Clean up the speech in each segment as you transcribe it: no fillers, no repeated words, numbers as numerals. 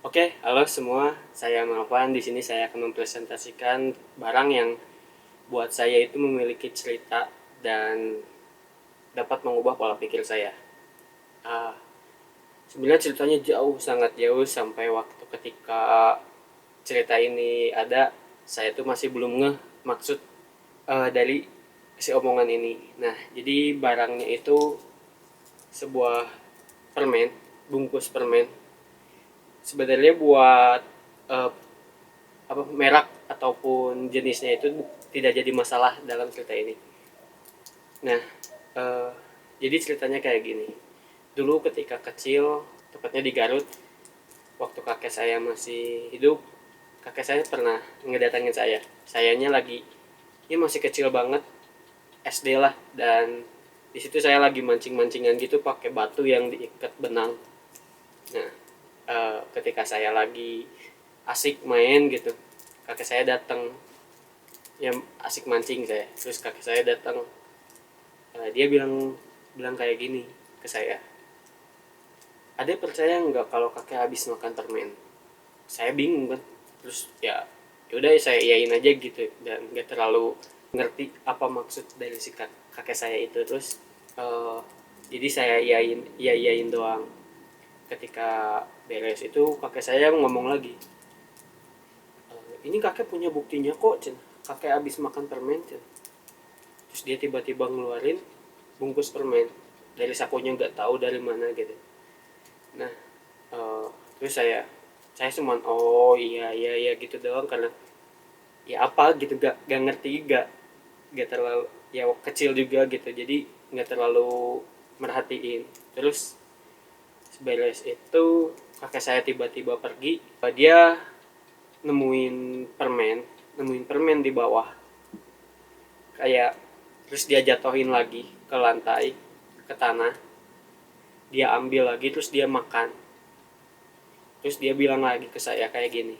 Oke, halo semua. Saya Melvan. Di sini saya akan mempresentasikan barang yang buat saya itu memiliki cerita dan dapat mengubah pola pikir saya. Ah, Sebenarnya ceritanya jauh, sangat jauh sampai waktu ketika cerita ini ada, saya tuh masih belum ngeh maksud dari si omongan ini. Nah, jadi barangnya itu sebuah permen, bungkus permen. Sebenarnya buat eh, apa merek ataupun jenisnya itu tidak jadi masalah dalam cerita ini. Nah, eh, jadi ceritanya kayak gini. Dulu ketika kecil, tepatnya di Garut, waktu kakek saya masih hidup, kakek saya pernah ngedatangin saya. Sayanya lagi, ini masih kecil banget, SD lah, dan di situ saya lagi mancing-mancingan gitu pakai batu yang diikat benang. Nah, ketika saya lagi asik main gitu, kakek saya datang, ya asik mancing saya, terus kakek saya datang. Dia bilang bilang kayak gini ke saya, adek percaya nggak kalau kakek habis makan permen? Saya bingung kan, terus ya yaudah saya iyain aja gitu dan nggak terlalu ngerti apa maksud dari si kakek saya itu. Terus uh, jadi saya iyain doang. Ketika beres itu kakek saya ngomong lagi, ini kakek punya buktinya kok cen, kakek habis makan permen cen. Terus dia tiba-tiba ngeluarin bungkus permen dari sakunya, nggak tahu dari mana gitu. Nah, uh, terus saya cuma oh iya iya iya gitu doang, karena ya apa gitu, gak ngerti, gak terlalu, ya kecil juga gitu, jadi nggak terlalu merhatiin. Terus seberes itu kakek saya tiba-tiba pergi. Dia nemuin permen di bawah, kayak, terus dia jatuhin lagi ke lantai, ke tanah. Dia ambil lagi terus dia makan. Terus dia bilang lagi ke saya kayak gini,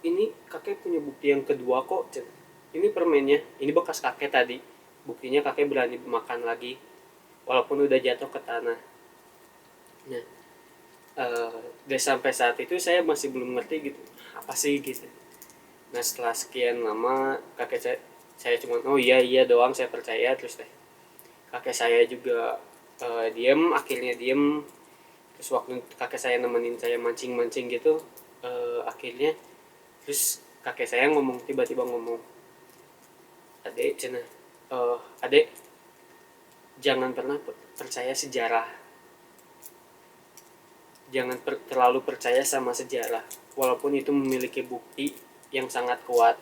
ini kakek punya bukti yang kedua kok. Ini permennya, ini bekas kakek tadi. Buktinya kakek berani makan lagi, walaupun udah jatuh ke tanah. Nah, dari sampai saat itu saya masih belum ngerti gitu, apa sih gitu. Nah, setelah sekian lama kakek saya cuma oh iya iya doang, saya percaya. Terus deh kakek saya juga diem, akhirnya diem. Terus waktu kakek saya nemenin saya mancing-mancing gitu, akhirnya terus kakek saya ngomong, tiba-tiba ngomong, adek cina, adek jangan pernah percaya sejarah, jangan terlalu percaya sama sejarah walaupun itu memiliki bukti yang sangat kuat.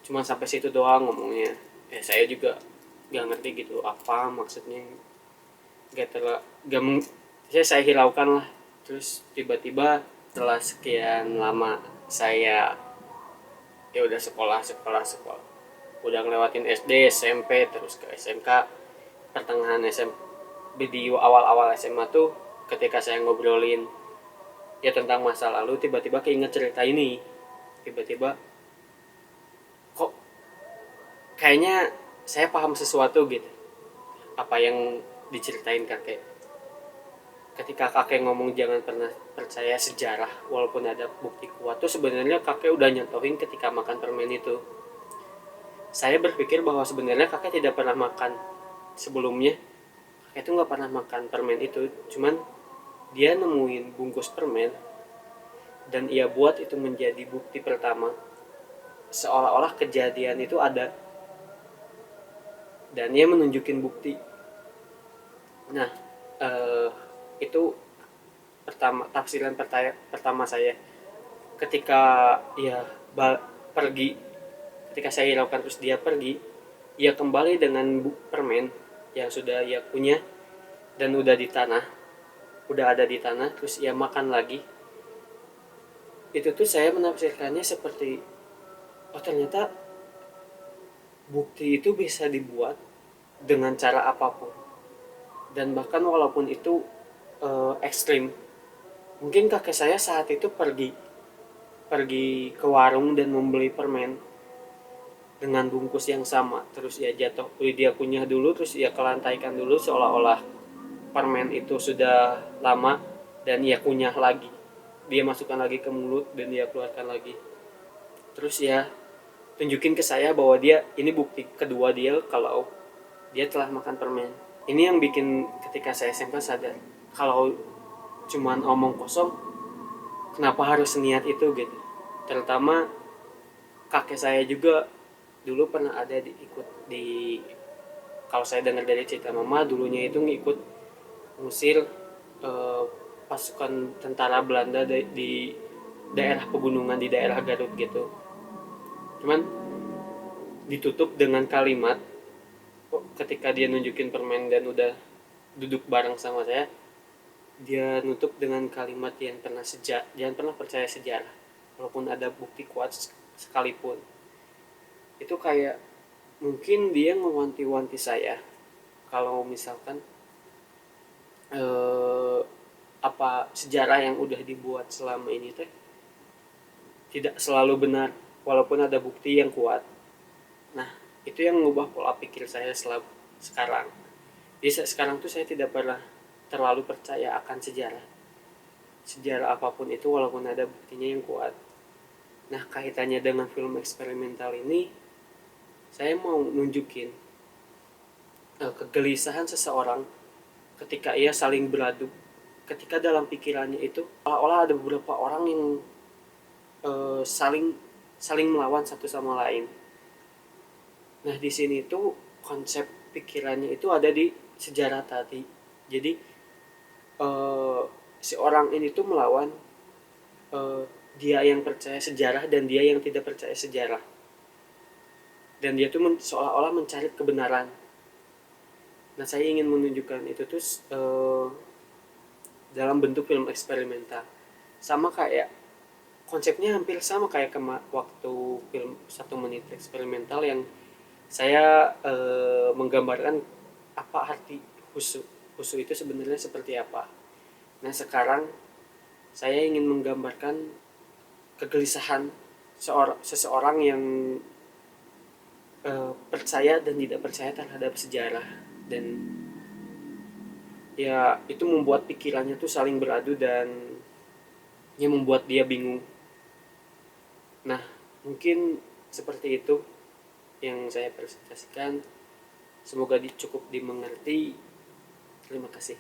Cuma sampai situ doang ngomongnya. Saya juga gak ngerti gitu apa maksudnya, gak terlalu gak saya hiraukan lah. Terus tiba-tiba setelah sekian lama saya ya udah sekolah, udah ngelewatin SD, SMP, terus ke SMK, pertengahan SMP, di awal-awal SMA tuh ketika saya ngobrolin ya tentang masa lalu, tiba-tiba keinget cerita ini. Tiba-tiba kok kayaknya saya paham sesuatu gitu, apa yang diceritain kakek. Ketika kakek ngomong jangan pernah percaya sejarah walaupun ada bukti kuat tuh, sebenarnya kakek udah nyontohin ketika makan permen itu. Saya berpikir bahwa sebenarnya kakek tidak pernah makan sebelumnya. Kakek itu nggak pernah makan permen itu, cuman dia nemuin bungkus permen dan ia buat itu menjadi bukti pertama, seolah-olah kejadian itu ada dan ia menunjukin bukti. Nah, eh, itu tafsiran pertama saya ketika ya pergi. Ketika saya lakukan terus dia pergi, ia kembali dengan permen yang sudah ia punya dan udah ada di tanah, terus ia makan lagi. Itu tuh saya menafsirkannya seperti, oh ternyata bukti itu bisa dibuat dengan cara apapun, dan bahkan walaupun itu ekstrim. Mungkin kakek saya saat itu pergi pergi ke warung dan membeli permen dengan bungkus yang sama, terus ia jatuh, dia kunyah dulu, terus ia kelantaikan dulu seolah-olah permen itu sudah lama, dan ia kunyah lagi, dia masukkan lagi ke mulut dan dia keluarkan lagi. Terus ya tunjukin ke saya bahwa dia ini bukti kedua dia kalau dia telah makan permen. Ini yang bikin ketika saya SMP sadar kalau cuman omong kosong kenapa harus niat itu gitu. Terutama kakek saya juga dulu pernah ada ikut di, kalau saya dengar dari cerita mama, dulunya itu ngikut ngusir eh, pasukan tentara Belanda di daerah pegunungan di daerah Garut gitu. Cuman ditutup dengan kalimat, ketika dia nunjukin permen dan udah duduk bareng sama saya, dia nutup dengan kalimat yang pernah jangan pernah percaya sejarah walaupun ada bukti kuat sekalipun. Itu kayak mungkin dia mewanti-wanti saya kalau misalkan eh, apa sejarah yang udah dibuat selama ini teh tidak selalu benar walaupun ada bukti yang kuat. Nah, itu yang mengubah pola pikir saya sekarang. Jadi sekarang tuh saya tidak pernah terlalu percaya akan sejarah. Sejarah apapun itu walaupun ada buktinya yang kuat. Nah, kaitannya dengan film eksperimental ini, saya mau nunjukin kegelisahan seseorang ketika ia saling beradu. Ketika dalam pikirannya itu, seolah-olah ada beberapa orang yang saling saling melawan satu sama lain. Nah, di sini tuh konsep pikirannya itu ada di sejarah tadi. Jadi eh, si orang ini tuh melawan eh, dia yang percaya sejarah dan dia yang tidak percaya sejarah. Dan dia tuh seolah-olah mencari kebenaran. Nah, saya ingin menunjukkan itu tuh dalam bentuk film eksperimental. Sama kayak konsepnya hampir sama kayak waktu film 1 menit eksperimental yang saya menggambarkan apa arti husu. Husu itu sebenarnya seperti apa. Nah, sekarang saya ingin menggambarkan kegelisahan seseorang yang percaya dan tidak percaya terhadap sejarah, dan ya itu membuat pikirannya tuh saling beradu dan ya membuat dia bingung. Nah, mungkin seperti itu yang saya presentasikan. Semoga cukup dimengerti. Terima kasih.